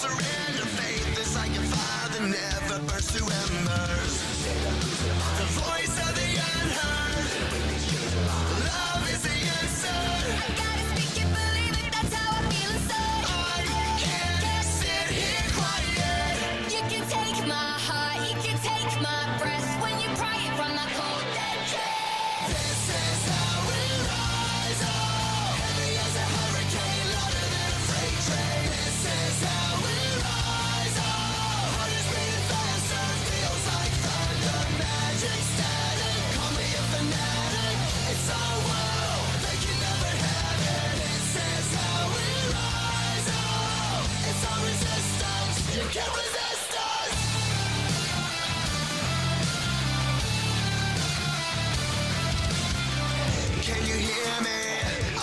surrender. Faith is like a fire that never burns to embers. The voice of the unheard. Love is the answer. I gotta speak it, believe it, that's how I feel inside. I can't sit here quiet. You can take my heart, you can take my breath when you pry it from the cold dead chest. This is how we rise. Oh, heavy as a hurricane, louder than a freight train. This is how we rise. Oh, heart is beating faster, feels like thunder. Magic static, call me a fanatic. It's our world, they can never have it. This is how we rise. Oh, it's our resistance. You can't resist us. Can you hear me?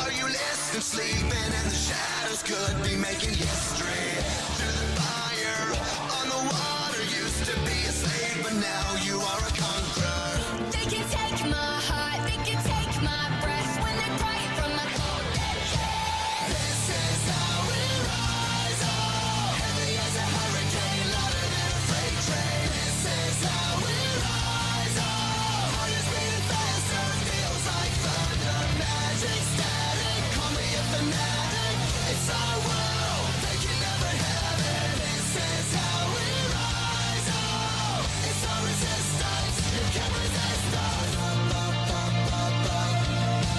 Are you listening? Sleeping in the shadows could be making history. Through the fire, on the water, used to be a slave, but now you are a conqueror. They can take my heart, they can take my breath when they pry it from the cold dead chest. This is how we rise. Oh, heavy as a hurricane, louder than a freight train. This is how we rise. Oh, heart is beating faster, feels like thunder. Magic static, call me a fanatic. It's our world, they can never have it. This is how we rise. Oh, it's our resistance. You can't resist us.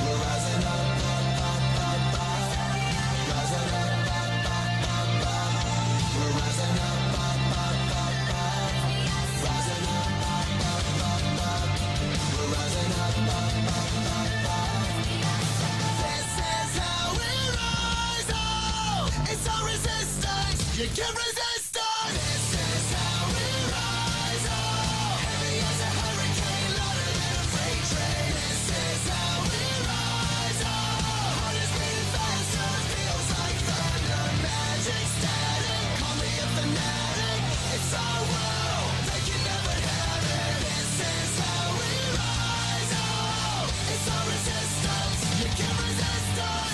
We're rising up, rising up, we're rising up, rising up, we're rising up. This is how we rise. Oh, it's our resistance. You can't resist us. This is how we rise. Oh, heavy as a hurricane, louder than a freight train. This is how we rise. Oh, heart is beating faster, feels like thunder. Magic static, call me a fanatic. It's our world, they can never have it. This is how we rise. Oh, it's our resistance. You can't resist us.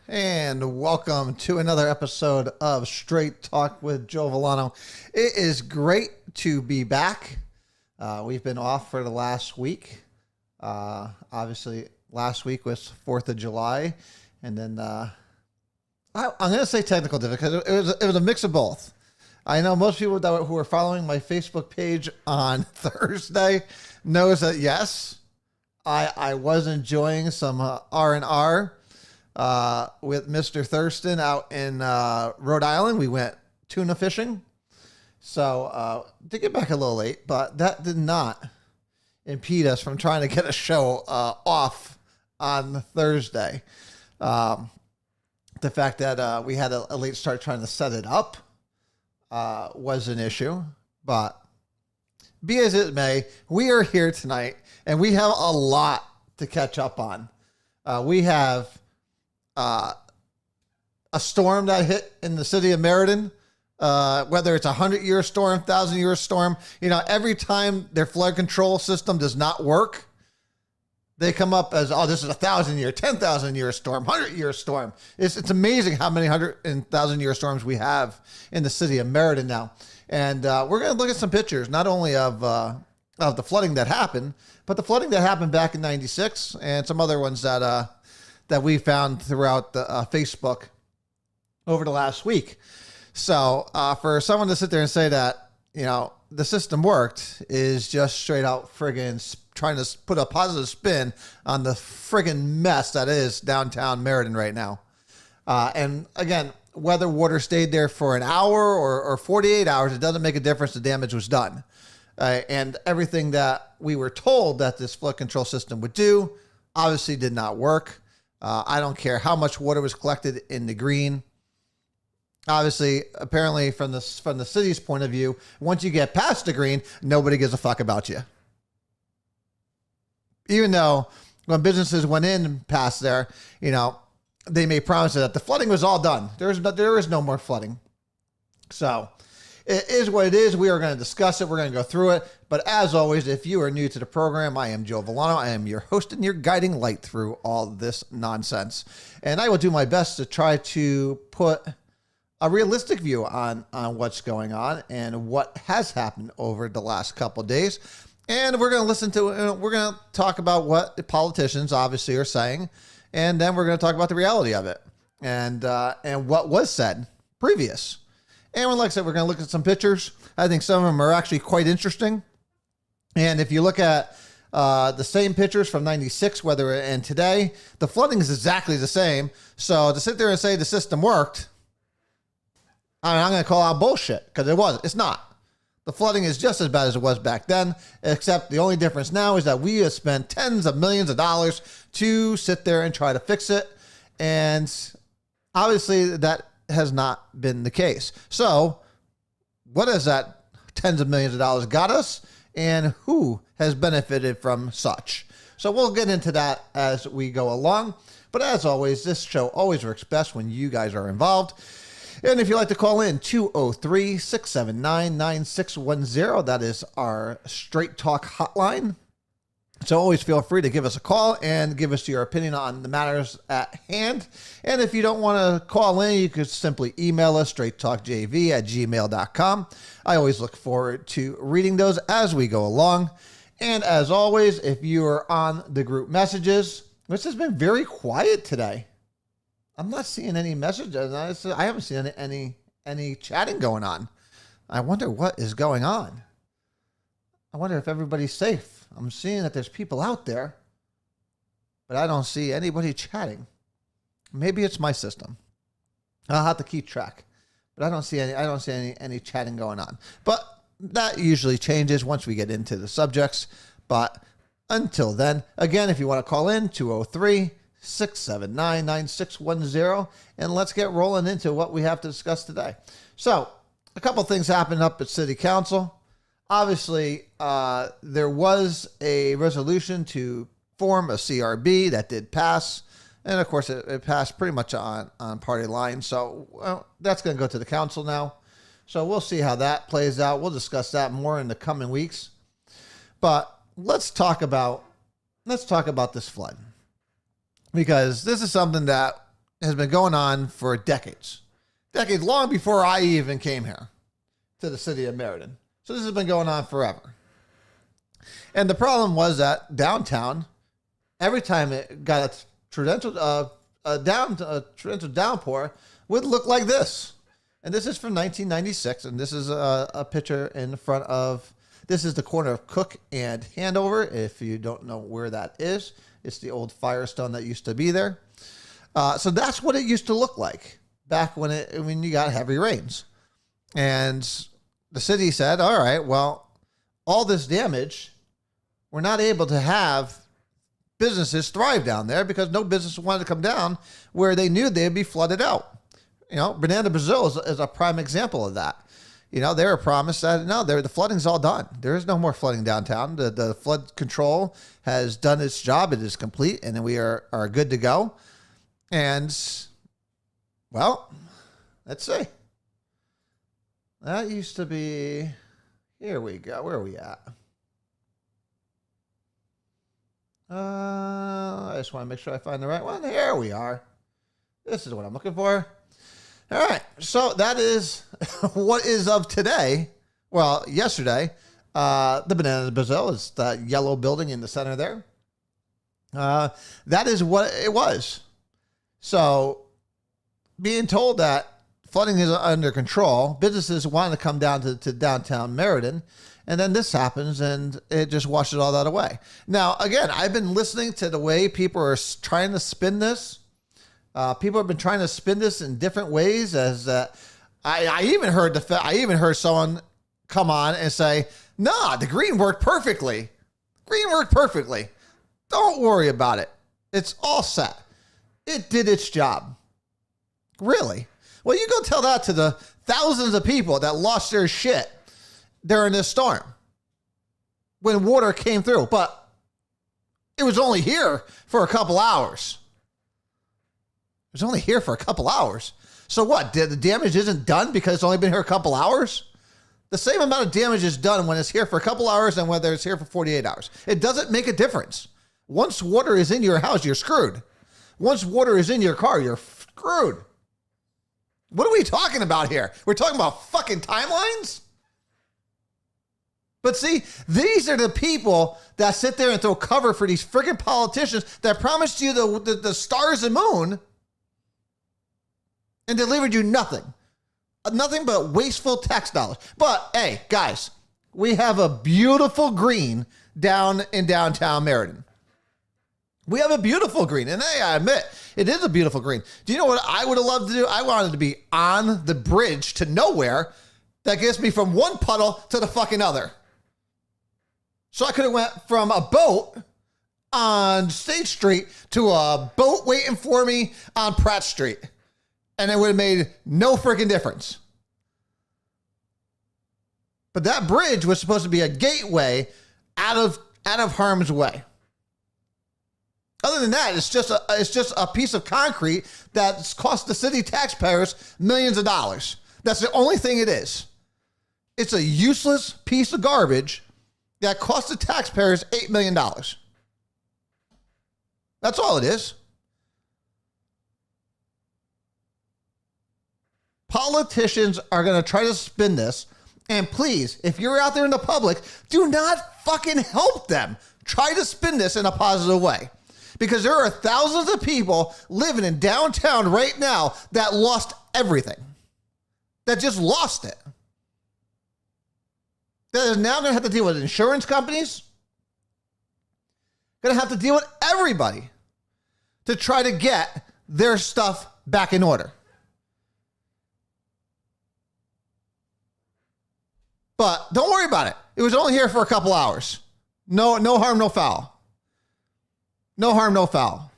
And welcome to another episode of Straight Talk with Joe Vollano. It is great to be back. We've been off for the last week. Obviously, last week was 4th of July. And then I'm going to say technical difficulty because it was a mix of both. I know most people who are following my Facebook page on Thursday knows that, yes, I was enjoying some R&R. With Mr. Thurston out in Rhode Island. We went tuna fishing. So did get back a little late, but that did not impede us from trying to get a show off on Thursday. The fact that we had a late start trying to set it up was an issue, but be as it may, we are here tonight and we have a lot to catch up on. We have a storm that hit in the city of Meriden, whether it's 100-year storm, 1,000-year storm, every time their flood control system does not work, they come up as, oh, this is a 1,000-year, 10,000-year storm, 100-year storm. It's amazing how many 100 and 1,000-year storms we have in the city of Meriden now. And we're going to look at some pictures, not only of the flooding that happened, but the flooding that happened back in '96 and some other ones that we found throughout the Facebook over the last week. So for someone to sit there and say that, the system worked is just straight out friggin' trying to put a positive spin on the friggin' mess that is downtown Meriden right now. And again, whether water stayed there for an hour or 48 hours, it doesn't make a difference. The damage was done. And everything that we were told that this flood control system would do obviously did not work. I don't care how much water was collected in the green. Obviously, apparently from the city's point of view, once you get past the green, nobody gives a fuck about you. Even though when businesses went in past there, they made promises that the flooding was all done. There is no more flooding. So it is what it is. We are going to discuss it. We're going to go through it. But as always, if you are new to the program, I am Joe Vollano. I am your host and your guiding light through all this nonsense. And I will do my best to try to put a realistic view on what's going on and what has happened over the last couple of days. And we're going to we're going to talk about what the politicians obviously are saying. And then we're going to talk about the reality of it and what was said previous. And like I said, we're going to look at some pictures. I think some of them are actually quite interesting. And if you look at the same pictures from 96, whether and today, the flooding is exactly the same. So to sit there and say the system worked, I'm going to call out bullshit because it wasn't. It's not. The flooding is just as bad as it was back then, except the only difference now is that we have spent tens of millions of dollars to sit there and try to fix it. And obviously that has not been the case. So what has that tens of millions of dollars got us, and who has benefited from such? So we'll get into that as we go along. But as always, this show always works best when you guys are involved. And if you'd like to call in, 203-679-9610. That is our Straight Talk hotline. So always feel free to give us a call and give us your opinion on the matters at hand. And if you don't want to call in, you could simply email us, straighttalkjv@gmail.com. I always look forward to reading those as we go along. And as always, if you are on the group messages, which has been very quiet today. I'm not seeing any messages. I haven't seen any chatting going on. I wonder what is going on. I wonder if everybody's safe. I'm seeing that there's people out there, but I don't see anybody chatting. Maybe it's my system. I'll have to keep track, but I don't see any chatting going on. But that usually changes once we get into the subjects. But until then, again, if you want to call in, 203-679-9610, and let's get rolling into what we have to discuss today. So a couple things happened up at City Council. Obviously, there was a resolution to form a CRB that did pass. And of course, it passed pretty much on party lines. So that's going to go to the council now. So we'll see how that plays out. We'll discuss that more in the coming weeks. But let's talk about this flood, because this is something that has been going on for decades, long before I even came here to the city of Meriden. So this has been going on forever. And the problem was that downtown, every time it got a torrential downpour, would look like this. And this is from 1996, and this is a picture in front of, this is the corner of Cook and Handover. If you don't know where that is, it's the old Firestone that used to be there. So that's what it used to look like back when you got heavy rains. And the city said, all right, well, all this damage, we're not able to have businesses thrive down there because no business wanted to come down where they knew they'd be flooded out. You know, Banana Brazil is a prime example of that. You know, they were promised that, no, the flooding's all done. There is no more flooding downtown. The flood control has done its job. It is complete, and we are good to go. And, well, let's see. That used to be, here we go. Where are we at? I just want to make sure I find the right one. Here we are. This is what I'm looking for. All right. So that is what is of today. Well, yesterday, the Banana Brazil is that yellow building in the center there. That is what it was. So being told that flooding is under control, businesses wanted to come down to downtown Meriden, and then this happens, and it just washes all that away. Now, again, I've been listening to the way people are trying to spin this. People have been trying to spin this in different ways. As I even heard someone come on and say, "Nah, the green worked perfectly. Green worked perfectly. Don't worry about it. It's all set. It did its job." Really? Well, you go tell that to the thousands of people that lost their shit during this storm when water came through. But it was only here for a couple hours. It was only here for a couple hours. So what? The damage isn't done because it's only been here a couple hours? The same amount of damage is done when it's here for a couple hours and whether it's here for 48 hours. It doesn't make a difference. Once water is in your house, you're screwed. Once water is in your car, you're screwed. What are we talking about here? We're talking about fucking timelines? But see, these are the people that sit there and throw cover for these freaking politicians that promised you the stars and moon and delivered you nothing. Nothing but wasteful tax dollars. But hey, guys, we have a beautiful green down in downtown Meriden. We have a beautiful green. And hey, I admit, it is a beautiful green. Do you know what I would have loved to do? I wanted to be on the bridge to nowhere that gets me from one puddle to the fucking other. So I could have went from a boat on State Street to a boat waiting for me on Pratt Street. And it would have made no freaking difference. But that bridge was supposed to be a gateway out of harm's way. Other than that, it's just a piece of concrete that's cost the city taxpayers millions of dollars. That's the only thing it is. It's a useless piece of garbage that cost the taxpayers $8 million. That's all it is. Politicians are going to try to spin this. And please, if you're out there in the public, do not fucking help them. Try to spin this in a positive way. Because there are thousands of people living in downtown right now that lost everything. That just lost it. That is now going to have to deal with insurance companies. Going to have to deal with everybody to try to get their stuff back in order. But don't worry about it. It was only here for a couple hours. No harm, no foul. No harm, no foul.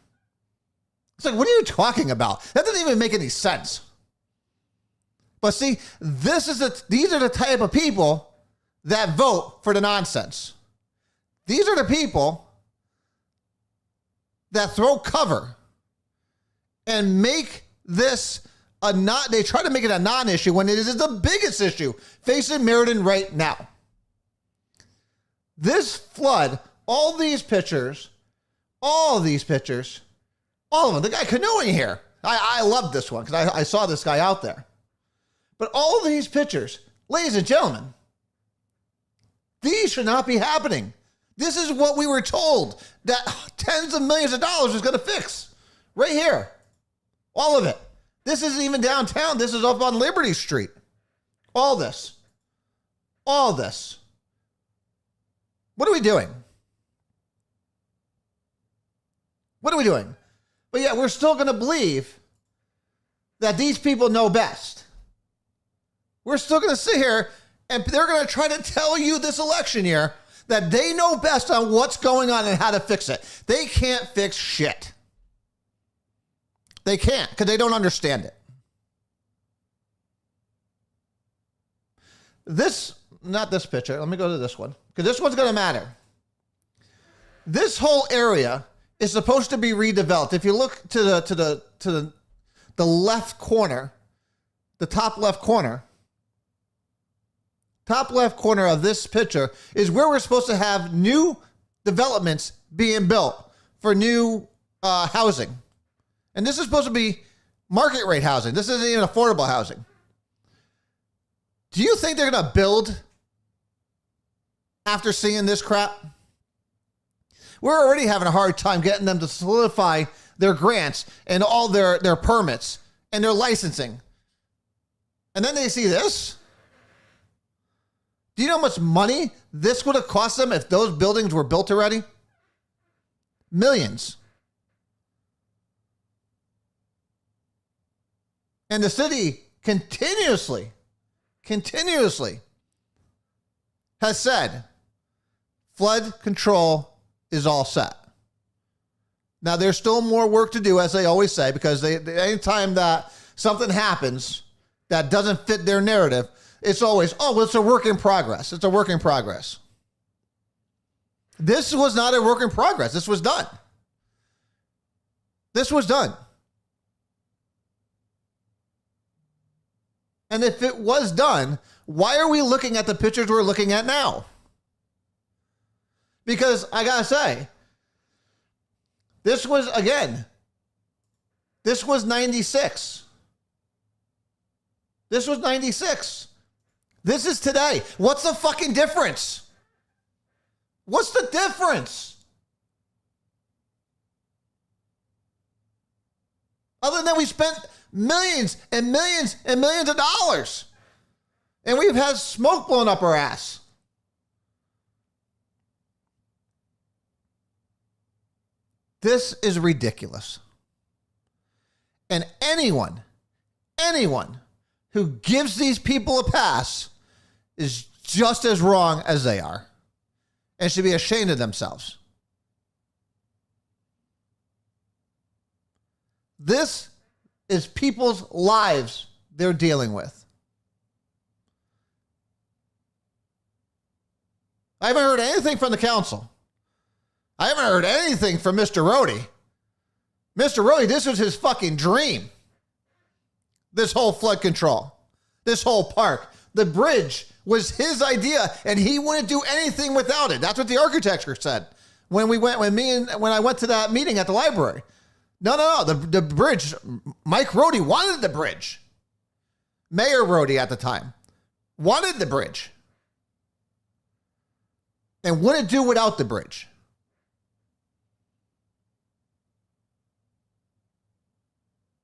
It's like, what are you talking about? That doesn't even make any sense. But see, these are the type of people that vote for the nonsense. These are the people that throw cover and make this they try to make it a non-issue when it is the biggest issue facing Meriden right now. This flood, all these pictures, all of them, the guy canoeing here. I love this one because I saw this guy out there. But all of these pictures, ladies and gentlemen, these should not be happening. This is what we were told that tens of millions of dollars was going to fix. Right here. All of it. This isn't even downtown. This is up on Liberty Street. All this. All this. What are we doing? What are we doing? But yet we're still going to believe that these people know best. We're still going to sit here and they're going to try to tell you this election year that they know best on what's going on and how to fix it. They can't fix shit. They can't because they don't understand it. Not this picture. Let me go to this one because this one's going to matter. This whole area is supposed to be redeveloped. If you look to the left corner, the top left corner of this picture is where we're supposed to have new developments being built for new housing. And this is supposed to be market rate housing. This isn't even affordable housing. Do you think they're going to build after seeing this crap? We're already having a hard time getting them to solidify their grants and all their permits and their licensing. And then they see this. Do you know how much money this would have cost them if those buildings were built already? Millions. And the city continuously has said flood control is all set. Now, there's still more work to do, as they always say, because anytime that something happens that doesn't fit their narrative, it's always, it's a work in progress. It's a work in progress. This was not a work in progress. This was done. And if it was done, why are we looking at the pictures we're looking at now? Because I got to say, this was 96. This was 96. This is today. What's the fucking difference? What's the difference? Other than we spent millions and millions and millions of dollars. And we've had smoke blown up our ass. This is ridiculous. And anyone who gives these people a pass is just as wrong as they are and should be ashamed of themselves. This is people's lives they're dealing with. I haven't heard anything from the council. I haven't heard anything from Mr. Rohde. Mr. Rohde, this was his fucking dream. This whole flood control, this whole park, the bridge was his idea, and he wouldn't do anything without it. That's what the architecture said when I went to that meeting at the library. No. The bridge. Mike Rohde wanted the bridge. Mayor Rohde at the time wanted the bridge, and wouldn't do without the bridge.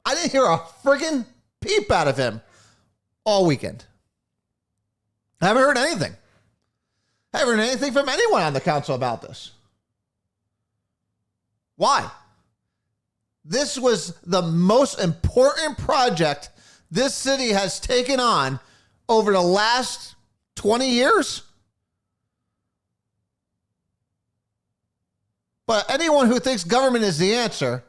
I didn't hear a friggin' peep out of him all weekend. I haven't heard anything. I haven't heard anything from anyone on the council about this. Why? This was the most important project this city has taken on over the last 20 years. But anyone who thinks government is the answer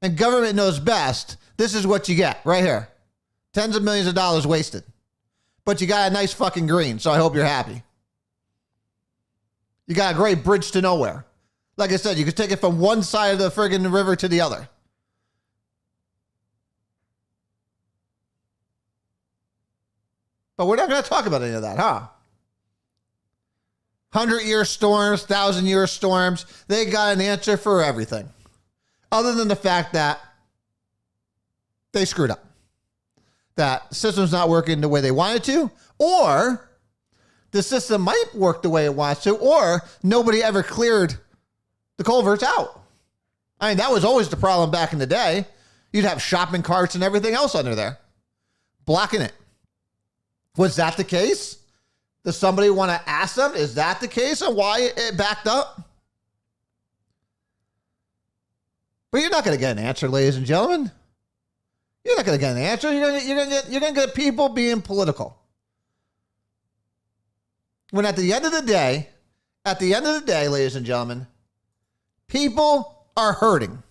and government knows best, this is what you get right here. Tens of millions of dollars wasted. But you got a nice fucking green, so I hope you're happy. You got a great bridge to nowhere. Like I said, you could take it from one side of the friggin' river to the other. But we're not going to talk about any of that, huh? 100-year storms, 1,000-year storms, they got an answer for everything. Other than the fact that they screwed up. That system's not working the way they wanted to, or the system might work the way it wants to, or nobody ever cleared the culverts out. I mean, that was always the problem back in the day. You'd have shopping carts and everything else under there, blocking it. Was that the case? Does somebody want to ask them, is that the case and why it backed up? But you're not going to get an answer, ladies and gentlemen. You're not going to get an answer. You're going to get people being political. When at the end of the day, ladies and gentlemen, people are hurting.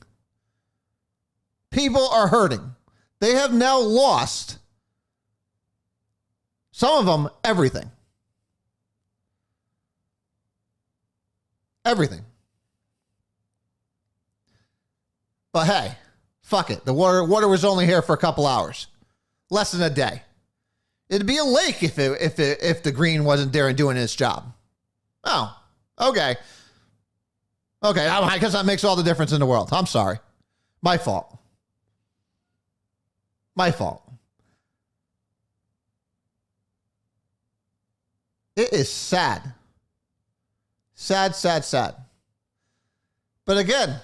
People are hurting. They have now lost, some of them, everything. Everything. But hey, fuck it. The water was only here for a couple hours. Less than a day. It'd be a lake if the green wasn't there and doing its job. Oh, okay. Okay, I guess that makes all the difference in the world. I'm sorry. My fault. My fault. It is sad. Sad, sad, sad. But again,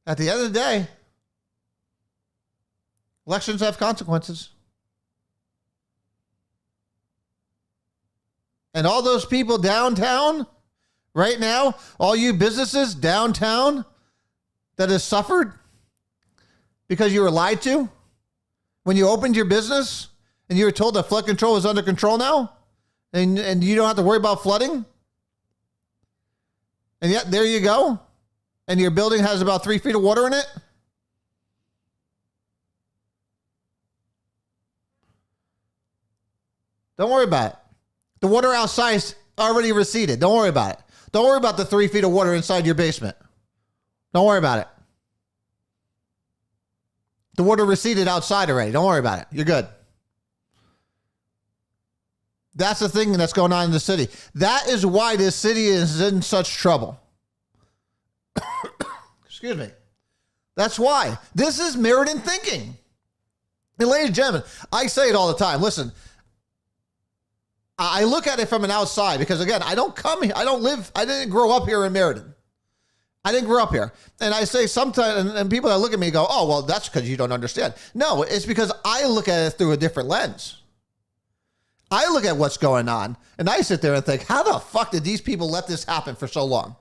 at the end of the day, elections have consequences. And all those people downtown right now, all you businesses downtown that has suffered because you were lied to when you opened your business and you were told that flood control is under control now and you don't have to worry about flooding. And yet there you go. And your building has about 3 feet of water in it. Don't worry about it. The water outside's already receded. Don't worry about it. Don't worry about the 3 feet of water inside your basement. Don't worry about it. The water receded outside already. Don't worry about it. You're good. That's the thing that's going on in the city. That is why this city is in such trouble. Excuse me. That's why. This is Meriden thinking. And ladies and gentlemen, I say it all the time. Listen, I look at it from an outside because, again, I don't come here. I don't live. I didn't grow up here in Meriden. I didn't grow up here. And I say sometimes, and people that look at me go, oh, well, that's because you don't understand. No, it's because I look at it through a different lens. I look at what's going on, and I sit there and think, how the fuck did these people let this happen for so long?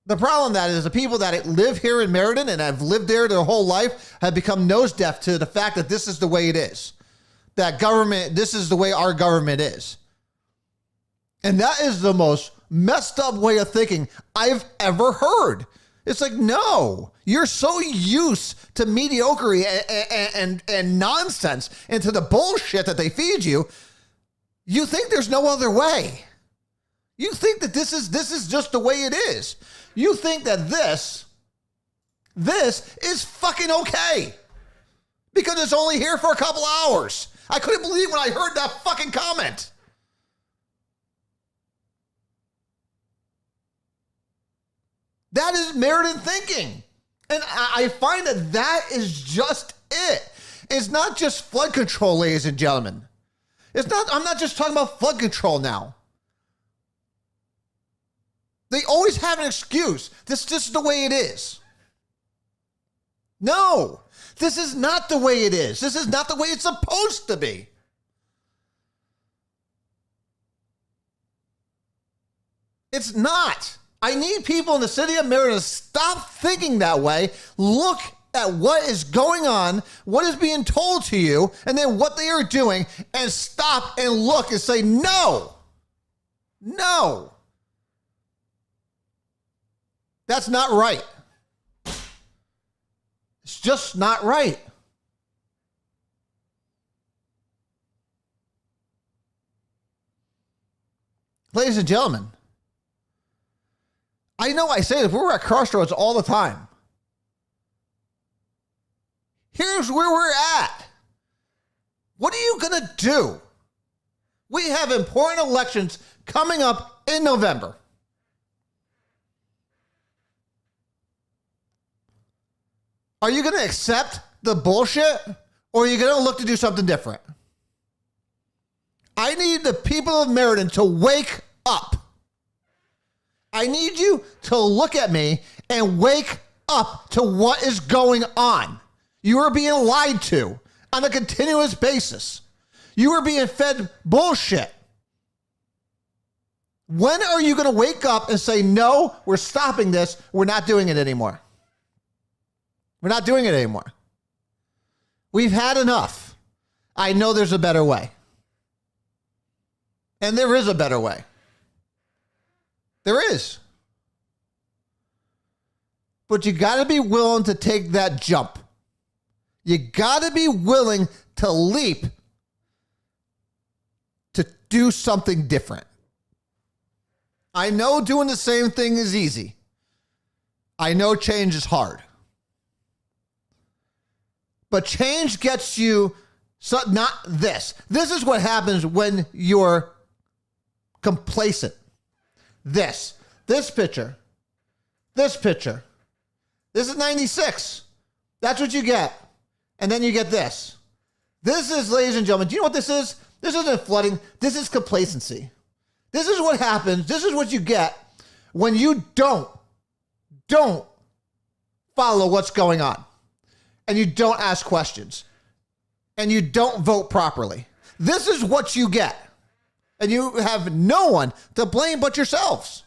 The problem that is the people that live here in Meriden and have lived there their whole life have become nose deaf to the fact that this is the way it is. That government, this is the way our government is. And that is the most messed up way of thinking I've ever heard. It's like, no, you're so used to mediocrity and nonsense and to the bullshit that they feed you. You think there's no other way. You think that this is just the way it is. You think that this is fucking okay because it's only here for a couple hours. I couldn't believe when I heard that fucking comment. That is Meriden thinking. And I find that is just it. It's not just flood control, ladies and gentlemen. I'm not just talking about flood control now. They always have an excuse. This is the way it is. No, this is not the way it is. This is not the way it's supposed to be. It's not. I need people in the city of Meriden to stop thinking that way. Look at what is going on, what is being told to you, and then what they are doing, and stop and look and say, no. No. That's not right. It's just not right. Ladies and gentlemen, I know I say this, we're at crossroads all the time. Here's where we're at. What are you going to do? We have important elections coming up in November. Are you going to accept the bullshit, or are you going to look to do something different? I need the people of Meriden to wake up. I need you to look at me and wake up to what is going on. You are being lied to on a continuous basis. You are being fed bullshit. When are you going to wake up and say, no, we're stopping this. We're not doing it anymore. We're not doing it anymore. We've had enough. I know there's a better way. And there is a better way. There is. But you got to be willing to take that jump. You got to be willing to leap to do something different. I know doing the same thing is easy. I know change is hard. But change gets you, not this. This is what happens when you're complacent. This picture. This is 96. That's what you get. And then you get this. This is, ladies and gentlemen, do you know what this is? This isn't flooding. This is complacency. This is what happens. This is what you get when you don't follow what's going on. And you don't ask questions. And you don't vote properly. This is what you get. And you have no one to blame but yourselves.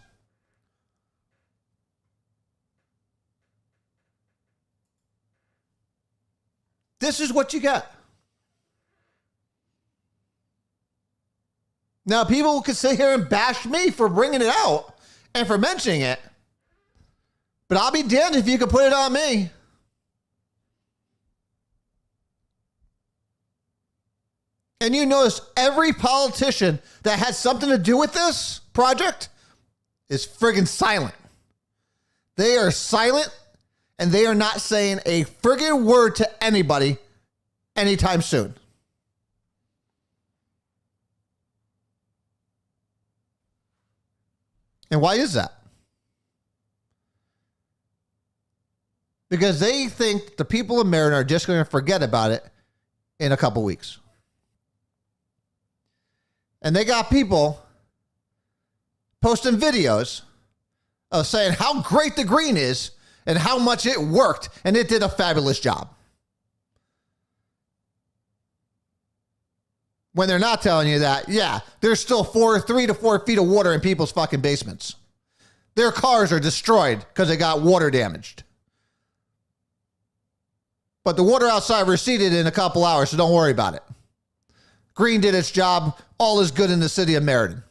This is what you get. Now, people could sit here and bash me for bringing it out and for mentioning it. But I'll be damned if you could put it on me. And you notice every politician that has something to do with this project is friggin' silent. They are silent, and they are not saying a friggin' word to anybody anytime soon. And why is that? Because they think the people of Meriden are just going to forget about it in a couple weeks. And they got people posting videos of saying how great the green is and how much it worked, and it did a fabulous job. When they're not telling you that, yeah, there's still 3 to 4 feet of water in people's fucking basements. Their cars are destroyed because they got water damaged. But the water outside receded in a couple hours, so don't worry about it. Green did its job. All is good in the city of Meriden.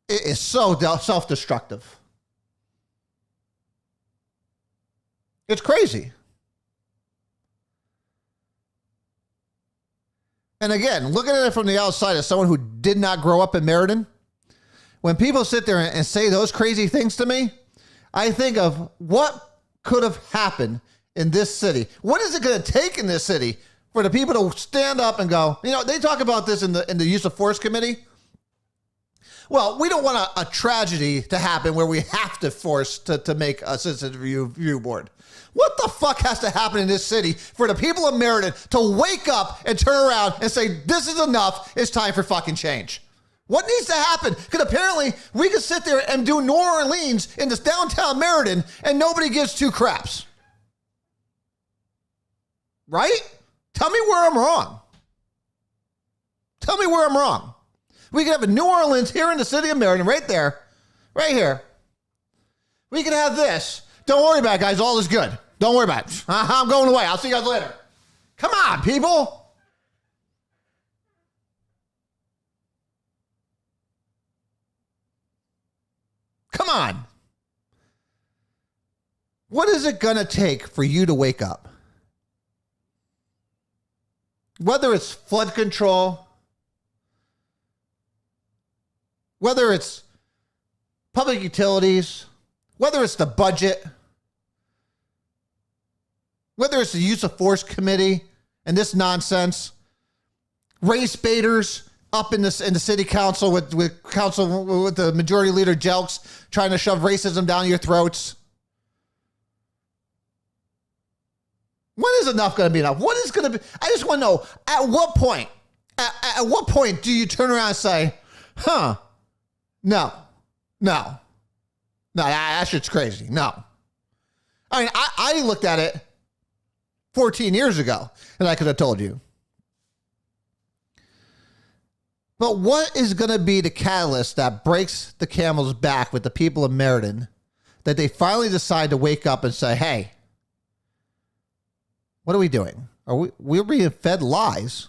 It is so self-destructive. It's crazy. And again, looking at it from the outside as someone who did not grow up in Meriden, when people sit there and say those crazy things to me, I think of what could have happened in this city. What is it going to take in this city for the people to stand up and go, you know, they talk about this in the use of force committee. Well, we don't want a tragedy to happen where we have to force to make a citizen review board. What the fuck has to happen in this city for the people of Meriden to wake up and turn around and say, this is enough, it's time for fucking change? What needs to happen? Because apparently we could sit there and do New Orleans in this downtown Meriden and nobody gives two craps. Right? Tell me where I'm wrong. Tell me where I'm wrong. We could have a New Orleans here in the city of Meriden, right there, right here. We could have this. Don't worry about it, guys. All is good. Don't worry about it. I'm going away. I'll see you guys later. Come on, people. Come on. What is it going to take for you to wake up? Whether it's flood control, whether it's public utilities, whether it's the budget, whether it's the use of force committee and this nonsense, race baiters up in the city council with the majority leader Jelks trying to shove racism down your throats. When is enough going to be enough? What is going to be? I just want to know, at what point, at what point do you turn around and say, no, that shit's crazy. No. I mean, I looked at it 14 years ago and I could have told you. But what is going to be the catalyst that breaks the camel's back with the people of Meriden that they finally decide to wake up and say, hey, what are we doing? We're being fed lies.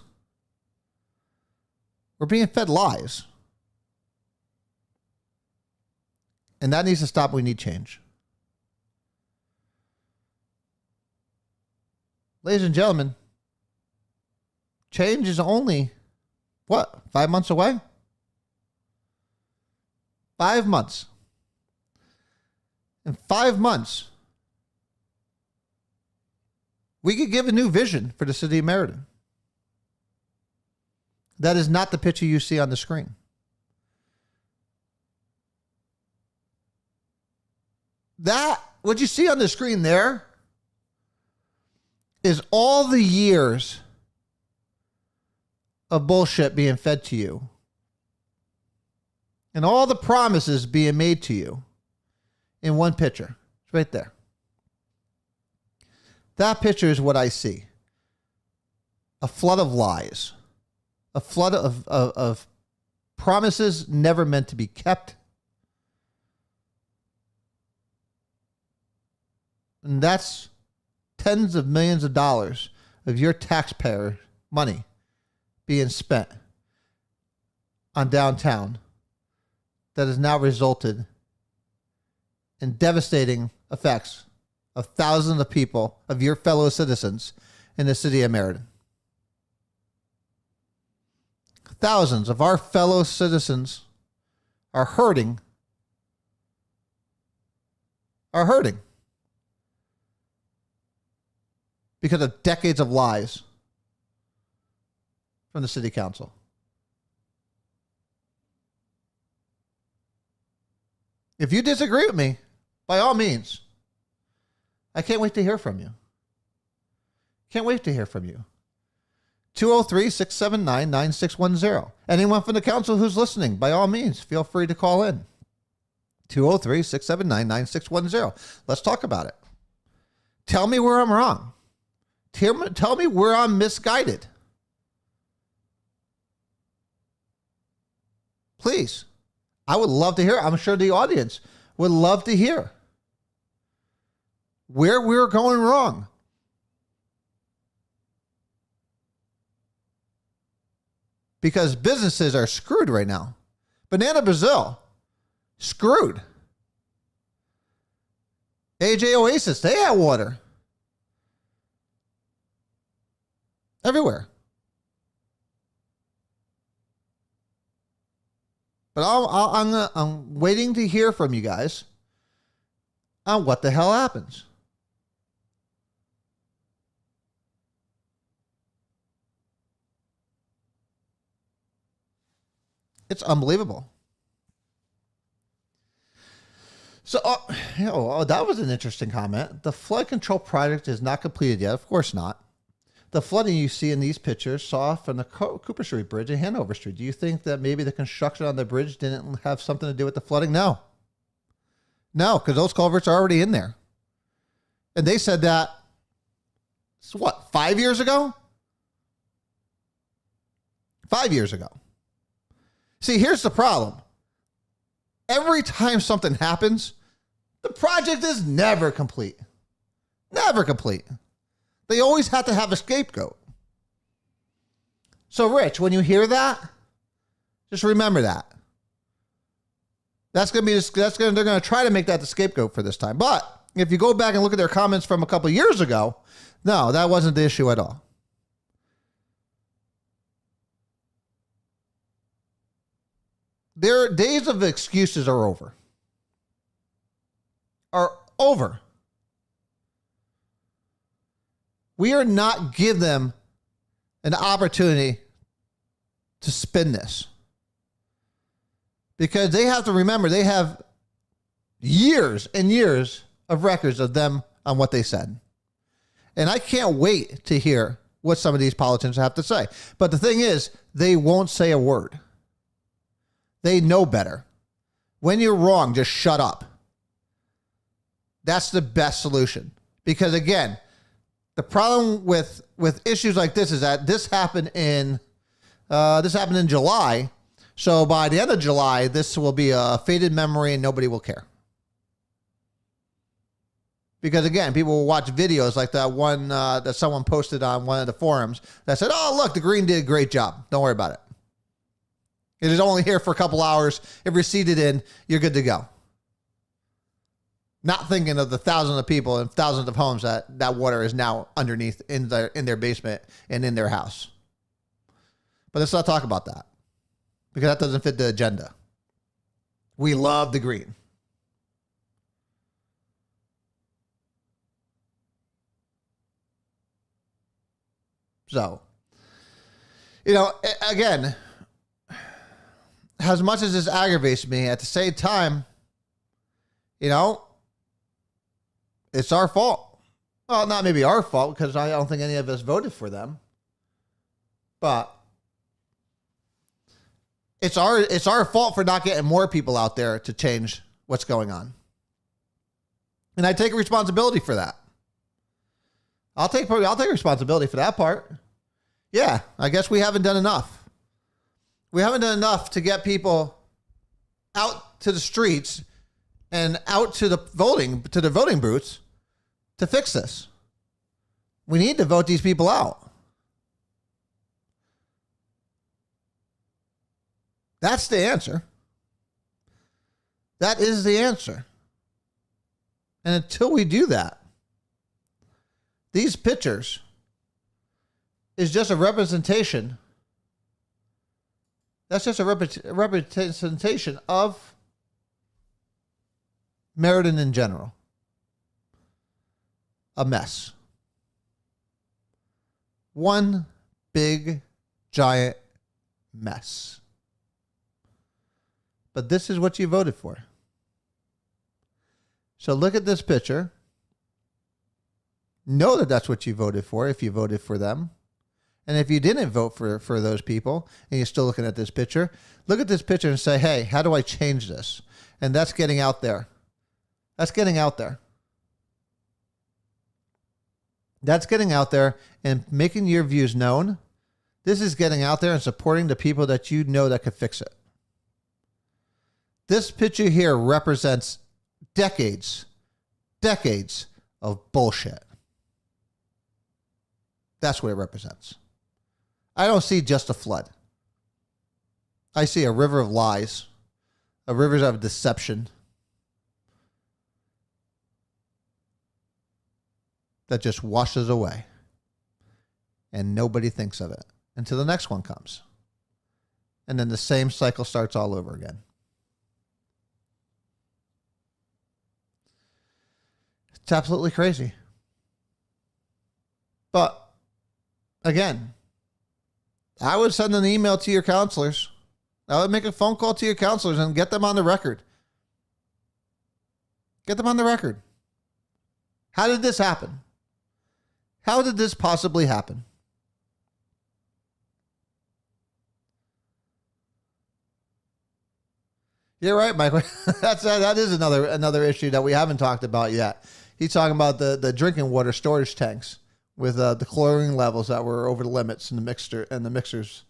We're being fed lies. And that needs to stop. We need change. Ladies and gentlemen, change is only, 5 months away? 5 months. In 5 months, we could give a new vision for the city of Meriden. That is not the picture you see on the screen. That, what you see on the screen there, is all the years of bullshit being fed to you. And all the promises being made to you in one picture. It's right there. That picture is what I see. A flood of lies. A flood of promises never meant to be kept. And that's tens of millions of dollars of your taxpayer money being spent on downtown that has now resulted in devastating effects of thousands of people, of your fellow citizens in the city of Meriden. Thousands of our fellow citizens are hurting. Because of decades of lies from the city council. If you disagree with me, by all means, I can't wait to hear from you. Can't wait to hear from you. 203-679-9610. Anyone from the council who's listening, by all means, feel free to call in. 203-679-9610. Let's talk about it. Tell me where I'm wrong. Tell me where I'm misguided. Please. I would love to hear. I'm sure the audience would love to hear where we're going wrong. Because businesses are screwed right now. Banana Brazil, screwed. AJ Oasis, they have water. Everywhere. But I'm waiting to hear from you guys on what the hell happens. It's unbelievable. So, that was an interesting comment. The flood control project is not completed yet. Of course not. The flooding you see in these pictures saw from the Cooper Street Bridge and Hanover Street. Do you think that maybe the construction on the bridge didn't have something to do with the flooding? No. No, because those culverts are already in there. And they said that, 5 years ago? 5 years ago. See, here's the problem. Every time something happens, the project is never complete. Never complete. They always have to have a scapegoat. So, Rich, when you hear that, just remember that. They're going to try to make that the scapegoat for this time. But if you go back and look at their comments from a couple of years ago, no, that wasn't the issue at all. Their days of excuses are over. Are over. We are not give them an opportunity to spin this. Because they have to remember they have years and years of records of them on what they said. And I can't wait to hear what some of these politicians have to say. But the thing is, they won't say a word. They know better. When you're wrong, just shut up. That's the best solution. Because again, the problem with issues like this is that this happened in July. So by the end of July, this will be a faded memory and nobody will care. Because again, people will watch videos like that one that someone posted on one of the forums that said, "Oh, look, the Green did a great job. Don't worry about it. It is only here for a couple hours. If you're seated in, you're good to go." Not thinking of the thousands of people and thousands of homes that water is now underneath in their basement and in their house. But let's not talk about that because that doesn't fit the agenda. We love the Green. So, again, as much as this aggravates me, at the same time, it's our fault. Well, not maybe our fault because I don't think any of us voted for them. But it's our fault for not getting more people out there to change what's going on. And I take responsibility for that. I'll take responsibility for that part. Yeah, I guess we haven't done enough. We haven't done enough to get people out to the streets and out to the voting booths to fix this. We need to vote these people out. That's the answer. That is the answer. And until we do that, these pictures is just a representation. That's just a representation of Meriden in general. A mess. One big, giant mess. But this is what you voted for. So look at this picture. Know that that's what you voted for if you voted for them. And if you didn't vote for those people and you're still looking at this picture, look at this picture and say, hey, how do I change this? And that's getting out there. That's getting out there. That's getting out there and making your views known. This is getting out there and supporting the people that you know that could fix it. This picture here represents decades of bullshit. That's what it represents. I don't see just a flood. I see a river of lies, a river of deception that just washes away. And nobody thinks of it until the next one comes. And then the same cycle starts all over again. It's absolutely crazy. But again, I would send an email to your counselors. I would make a phone call to your counselors and get them on the record. Get them on the record. How did this happen? How did this possibly happen? You're right, Michael. That is another issue that we haven't talked about yet. He's talking about the drinking water storage tanks with the chlorine levels that were over the limits in the mixers.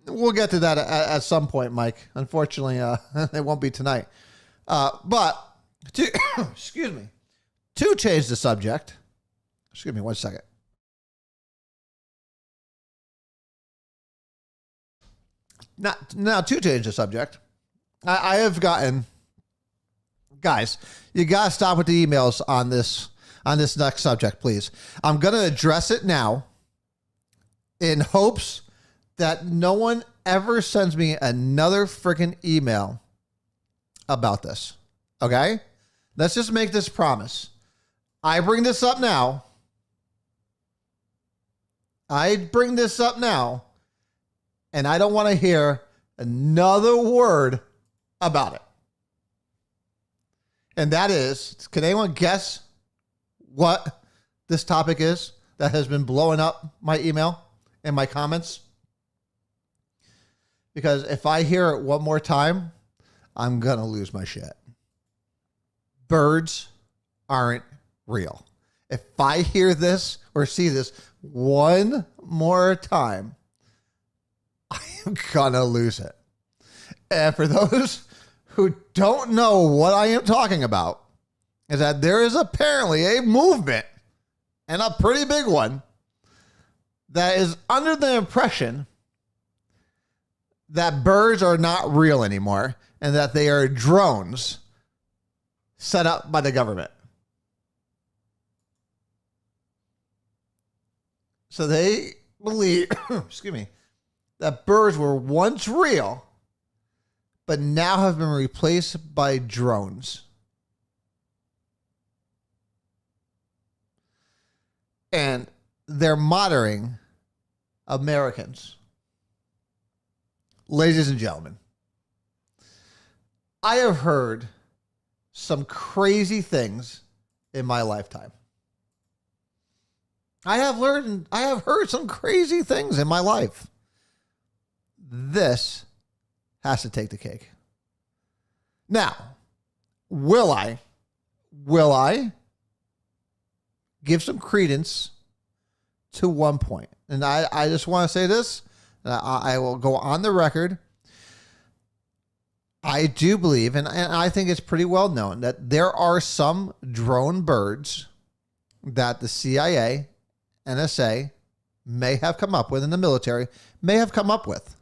We'll get to that at some point, Mike. Unfortunately, it won't be tonight. But excuse me, to change the subject. Excuse me 1 second. Now to change the subject, I have gotten, guys, you gotta stop with the emails on this next subject, please. I'm gonna address it now in hopes that no one ever sends me another freaking email about this. Okay? Let's just make this promise. I bring this up now. And I don't want to hear another word about it. And that is, can anyone guess what this topic is that has been blowing up my email and my comments? Because if I hear it one more time, I'm going to lose my shit. Birds aren't real. If I hear this or see this one more time, I am going to lose it. And for those who don't know what I am talking about, is that there is apparently a movement, and a pretty big one, that is under the impression that birds are not real anymore and that they are drones set up by the government. So they believe, excuse me, that birds were once real, but now have been replaced by drones. And they're monitoring Americans. Ladies and gentlemen, I have heard some crazy things in my lifetime. I have heard some crazy things in my life. This has to take the cake. Now, will I give some credence to one point? And I just want to say this. I will go on the record. I do believe, and I think it's pretty well known, that there are some drone birds that the CIA, NSA may have come up with, in the military, may have come up with.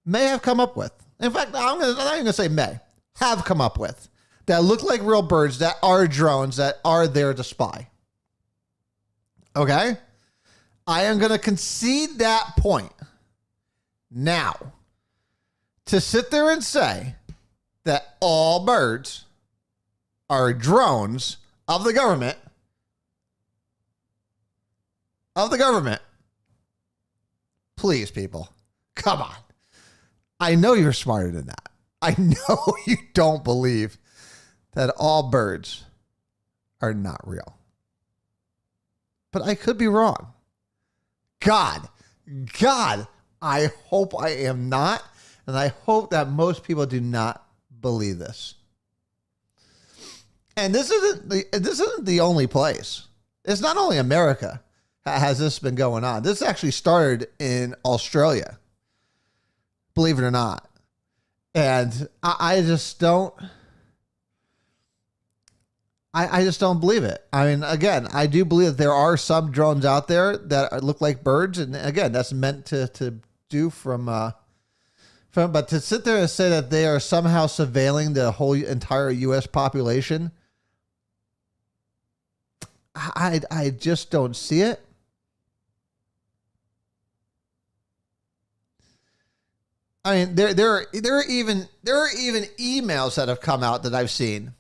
In fact, I'm not even going to say may. Have come up with. That look like real birds, that are drones, that are there to spy. Okay? I am going to concede that point. Now, to sit there and say that all birds are drones of the government, please, people, come on. I know you're smarter than that. I know you don't believe that all birds are not real. But I could be wrong. God, I hope I am not. And I hope that most people do not believe this. And this isn't the only place. It's not only America has this been going on. This actually started in Australia, believe it or not. And I just don't believe it. I mean, again, I do believe that there are some drones out there that look like birds. And again, that's meant to do but to sit there and say that they are somehow surveilling the whole entire U.S. population, I just don't see it. I mean, there are even emails that have come out that I've seen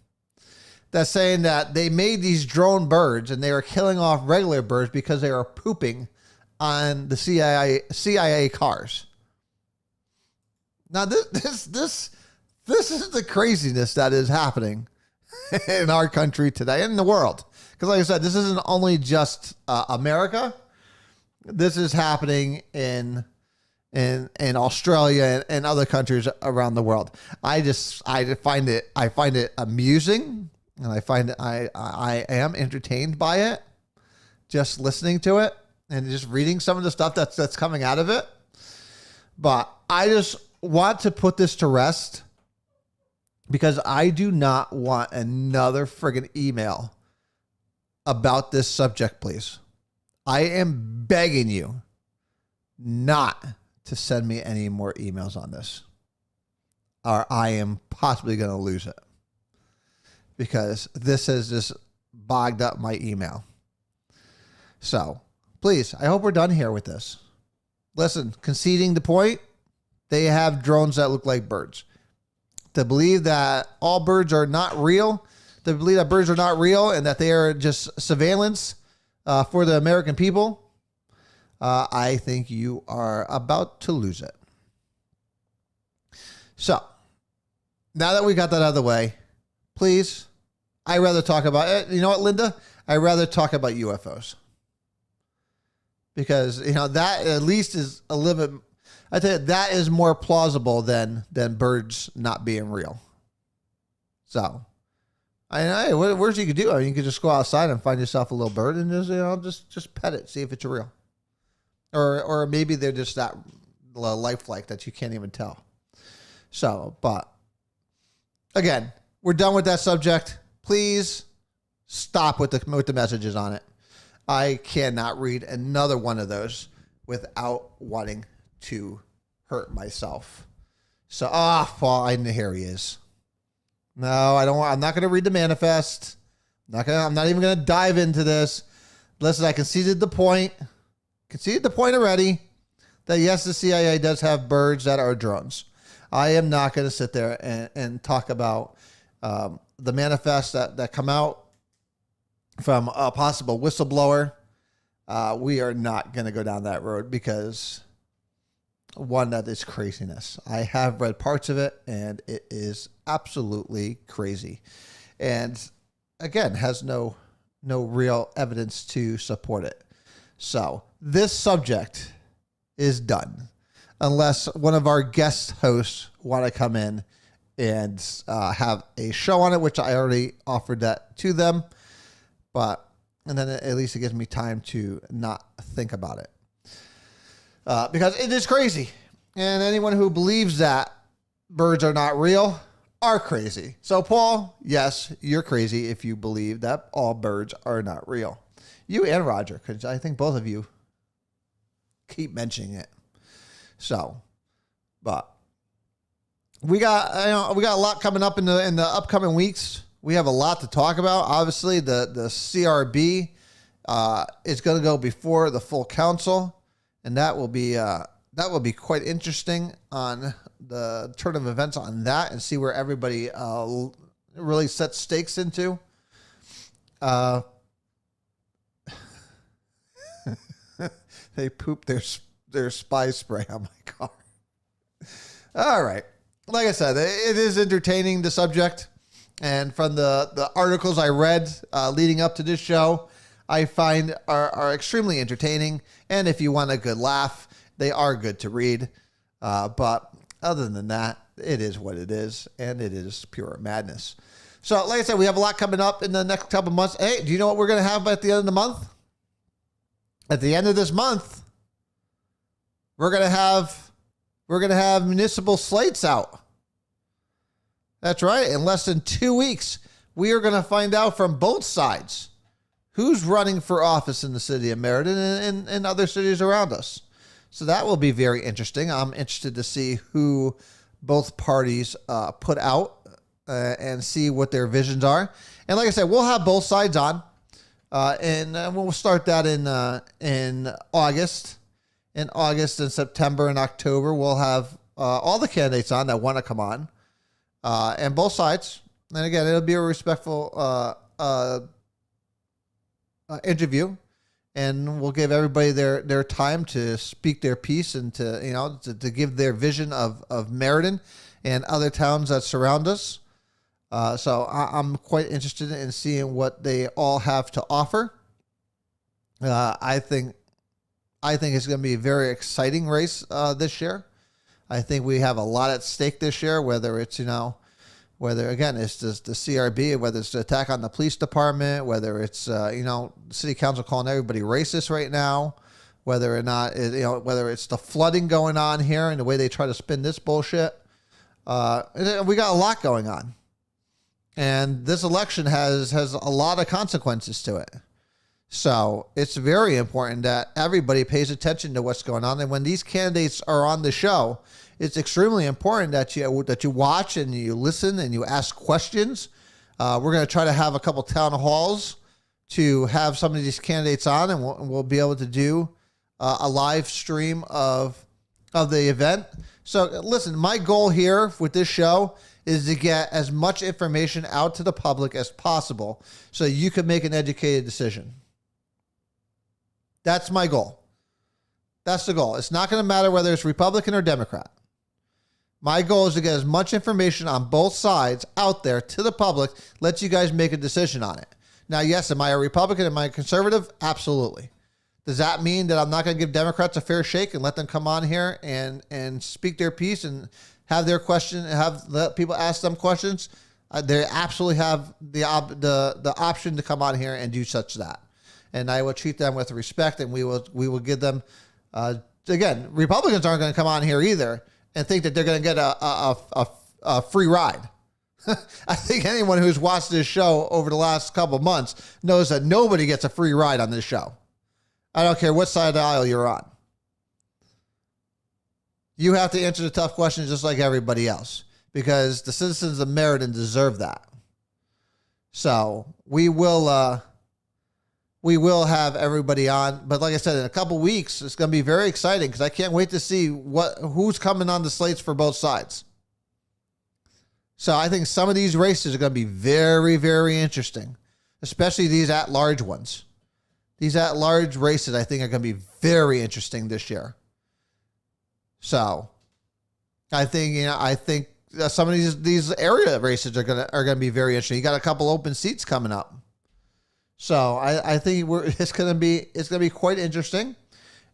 that's saying that they made these drone birds and they are killing off regular birds because they are pooping on the CIA cars. Now this is the craziness that is happening in our country today and in the world. Because like I said, this isn't only just America. This is happening in Australia and other countries around the world. I find it amusing, and I am entertained by it, just listening to it and just reading some of the stuff that's coming out of it. But I just want to put this to rest because I do not want another friggin' email about this subject, please. I am begging you not to send me any more emails on this, or I am possibly going to lose it because this has just bogged up my email. So please, I hope we're done here with this. Listen, conceding the point, they have drones that look like birds. To believe that all birds are not real, to believe that birds are not real and that they are just surveillance for the American people, I think you are about to lose it. So, now that we got that out of the way, please, I'd rather talk about it. You know what, Linda? I'd rather talk about UFOs. Because, that at least is a little bit, I tell you, that is more plausible than birds not being real. So, hey, where's you could do? I mean, you could just go outside and find yourself a little bird and just pet it, see if it's real. Or maybe they're just that lifelike that you can't even tell. So, but again, we're done with that subject. Please stop with the messages on it. I cannot read another one of those without wanting to hurt myself. So, Paul, here he is. No, I don't want. I'm not going to read the manifest. I'm not even going to dive into this. Listen, I conceded the point. Conceded the point already that yes, the CIA does have birds that are drones. I am not going to sit there and talk about the manifests that come out from a possible whistleblower. We are not going to go down that road because, one, that is craziness. I have read parts of it, and it is absolutely crazy. And, again, has no real evidence to support it. So, this subject is done. Unless one of our guest hosts want to come in and have a show on it, which I already offered that to them. And then at least it gives me time to not think about it. Because it is crazy. And anyone who believes that birds are not real are crazy. So, Paul, yes, you're crazy if you believe that all birds are not real. You and Roger, because I think both of you keep mentioning it. So, but we got a lot coming up in the upcoming weeks. We have a lot to talk about. Obviously, the CRB is going to go before the full council, and that will be quite interesting on the turn of events on that, and see where everybody really sets stakes into. They pooped their spy spray on my car. All right. like I said, it is entertaining, the subject. And from the articles I read leading up to this show, I find are extremely entertaining. And if you want a good laugh, they are good to read. But other than that, it is what it is. And it is pure madness. So, like I said, we have a lot coming up in the next couple months. Hey, do you know what we're going to have at the end of the month? At the end of this month, we're going to have municipal slates out. That's right. In less than 2 weeks, we are going to find out from both sides who's running for office in the city of Meriden and other cities around us. So that will be very interesting. I'm interested to see who both parties put out and see what their visions are. And like I said, we'll have both sides on, and we'll start that in August. In August and September and October, we'll have all the candidates on that want to come on, and both sides. And again, it'll be a respectful interview, and we'll give everybody their time to speak their piece and to give their vision of Meriden and other towns that surround us. So I'm quite interested in seeing what they all have to offer. I think it's going to be a very exciting race this year. I think we have a lot at stake this year, whether it's, whether, again, it's just the CRB, whether it's the attack on the police department, whether it's, city council calling everybody racist right now, whether or not, whether it's the flooding going on here and the way they try to spin this bullshit. We got a lot going on. And this election has a lot of consequences to it. So it's very important that everybody pays attention to what's going on. And when these candidates are on the show, it's extremely important that you watch and you listen and you ask questions. We're going to try to have a couple town halls to have some of these candidates on, and we'll be able to do a live stream of the event. So listen, my goal here with this show is to get as much information out to the public as possible so you can make an educated decision. That's my goal. That's the goal. It's not going to matter whether it's Republican or Democrat. My goal is to get as much information on both sides out there to the public, let you guys make a decision on it. Now, yes, am I a Republican? Am I a conservative? Absolutely. Does that mean that I'm not going to give Democrats a fair shake and let them come on here and speak their piece and have their question, let people ask them questions? They absolutely have the option to come on here and do such that. And I will treat them with respect, and we will give them, again, Republicans aren't going to come on here either and think that they're going to get a free ride. I think anyone who's watched this show over the last couple of months knows that nobody gets a free ride on this show. I don't care what side of the aisle you're on. You have to answer the tough questions just like everybody else, because the citizens of Meriden deserve that. So we will have everybody on. But like I said, in a couple weeks, it's going to be very exciting because I can't wait to see who's coming on the slates for both sides. So I think some of these races are going to be very, very interesting, especially these at-large ones. These at-large races, I think, are going to be very interesting this year. So I think some of these area races are going to be very interesting. You got a couple open seats coming up. So I think it's going to be quite interesting,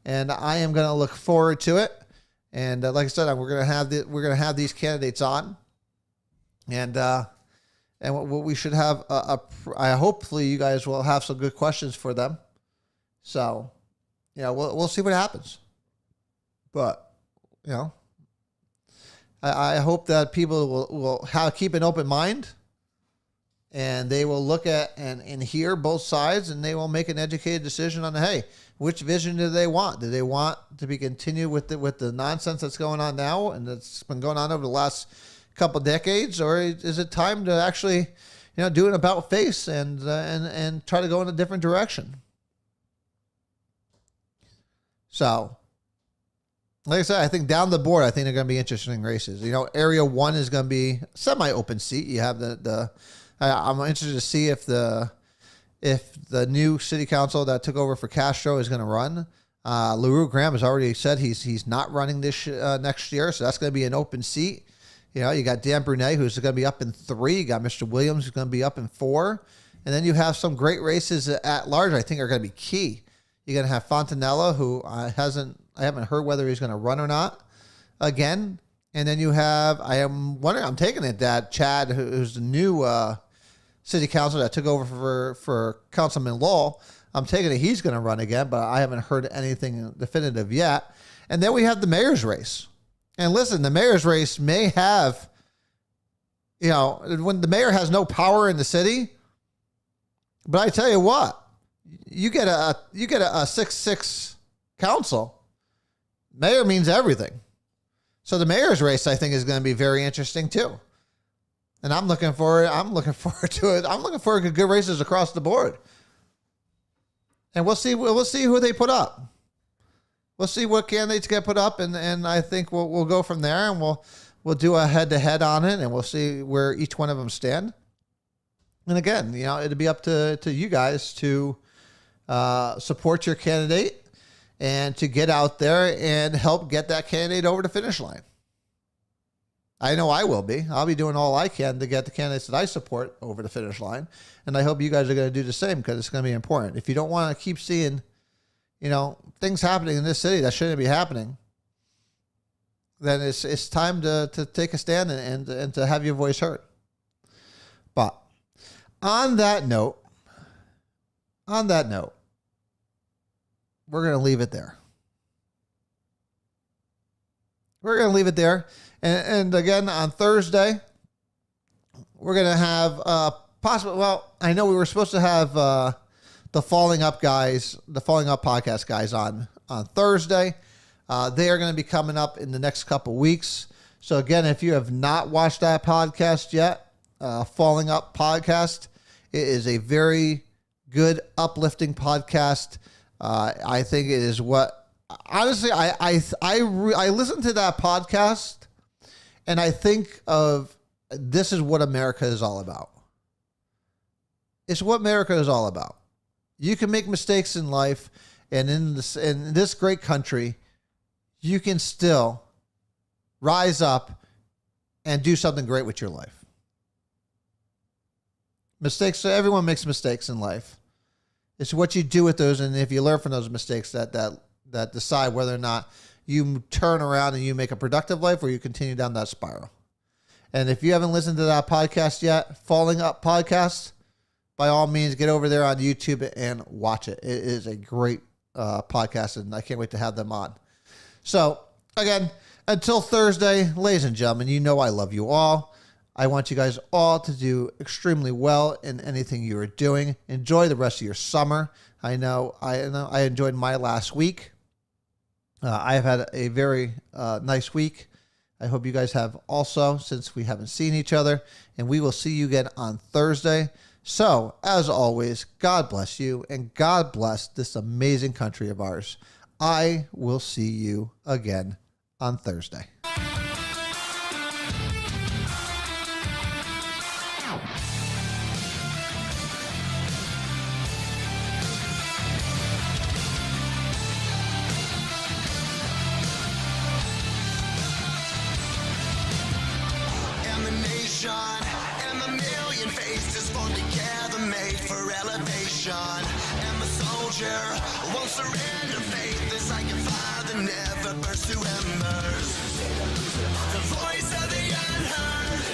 and I am going to look forward to it. And like I said, we're going to have these candidates on, and what we should have hopefully you guys will have some good questions for them. So we'll see what happens, but I hope that people will keep an open mind. And they will look at and hear both sides, and they will make an educated decision on, hey, which vision do they want? Do they want to be continued with the nonsense that's going on now and that's been going on over the last couple decades, or is it time to actually, do an about face and try to go in a different direction? So, like I said, I think down the board, I think they're going to be interesting races. Area 1 is going to be semi-open seat. You have I'm interested to see if the new city council that took over for Castro is going to run. LaRue Graham has already said he's not running this next year, so that's going to be an open seat. You know, you got Dan Brunet, who's going to be up in 3. You got Mr. Williams, who's going to be up in 4. And then you have some great races at large I think are going to be key. You're going to have Fontanella, who I haven't heard whether he's going to run or not again. And then you have, I'm taking it that Chad, who's the new city councilor that took over for Councilman Lowell, I'm taking it he's going to run again, but I haven't heard anything definitive yet. And then we have the mayor's race. And listen, the mayor's race may have, you know, when the mayor has no power in the city, but I tell you what, you get a 6-6 council. Mayor means everything. So the mayor's race, I think, is going to be very interesting too. And I'm looking forward to it. I'm looking forward to good races across the board. And we'll see who they put up. We'll see what candidates get put up, and I think we'll go from there, and we'll do a head-to-head on it, and we'll see where each one of them stand. And again, you know, it'll be up to you guys to support your candidate and to get out there and help get that candidate over the finish line. I know I will be. I'll be doing all I can to get the candidates that I support over the finish line. And I hope you guys are going to do the same, because it's going to be important. If you don't want to keep seeing, you know, things happening in this city that shouldn't be happening, then it's time to take a stand and to have your voice heard. But on that note, we're going to leave it there. We're going to leave it there. And again, on Thursday, we're going to have I know we were supposed to have the Falling Up podcast guys on Thursday. They are going to be coming up in the next couple weeks. So again, if you have not watched that podcast yet, Falling Up podcast, it is a very good, uplifting podcast. I think it is what, honestly, I listen to that podcast and I think of, this is what America is all about. It's what America is all about. You can make mistakes in life, and in this great country, you can still rise up and do something great with your life. Mistakes, everyone makes mistakes in life. It's what you do with those, and if you learn from those mistakes, that decide whether or not you turn around and you make a productive life, or you continue down that spiral. And if you haven't listened to that podcast yet, Falling Up Podcast, by all means, get over there on YouTube and watch it. It is a great podcast, and I can't wait to have them on. So, again, until Thursday, ladies and gentlemen, you know I love you all. I want you guys all to do extremely well in anything you are doing. Enjoy the rest of your summer. I know I enjoyed my last week. I have had a very nice week. I hope you guys have also, since we haven't seen each other. And we will see you again on Thursday. So, as always, God bless you, and God bless this amazing country of ours. I will see you again on Thursday. And a million faces formed together, made for elevation. And the soldier won't surrender faith. This like a fire that never burns to embers. The voice of the unheard.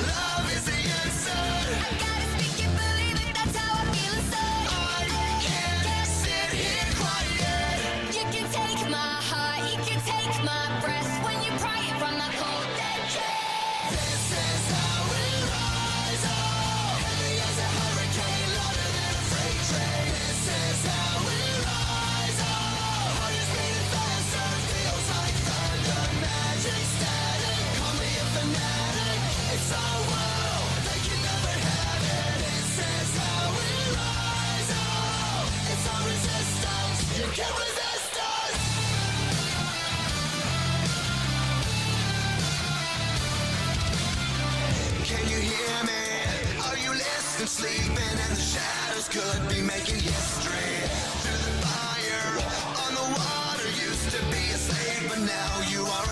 Love is the answer. I gotta speak it, believe it, that's how I feel inside. I can't sit here quiet. You can take my heart, you can take my breath. When you pry it from that cold dead chest. This is how we rise up. Heavy as a hurricane, louder than a freight train. This is how we rise up. Heart is beating faster, feels like thunder. Magic static, call me a fanatic. It's our world, they can never have it. This is how we rise up. It's our resistance, you can't resist us. Can you hear me? Are you listening? Sleeping and the shadows could be making history. Through the fire, on the water, used to be a slave, but now you are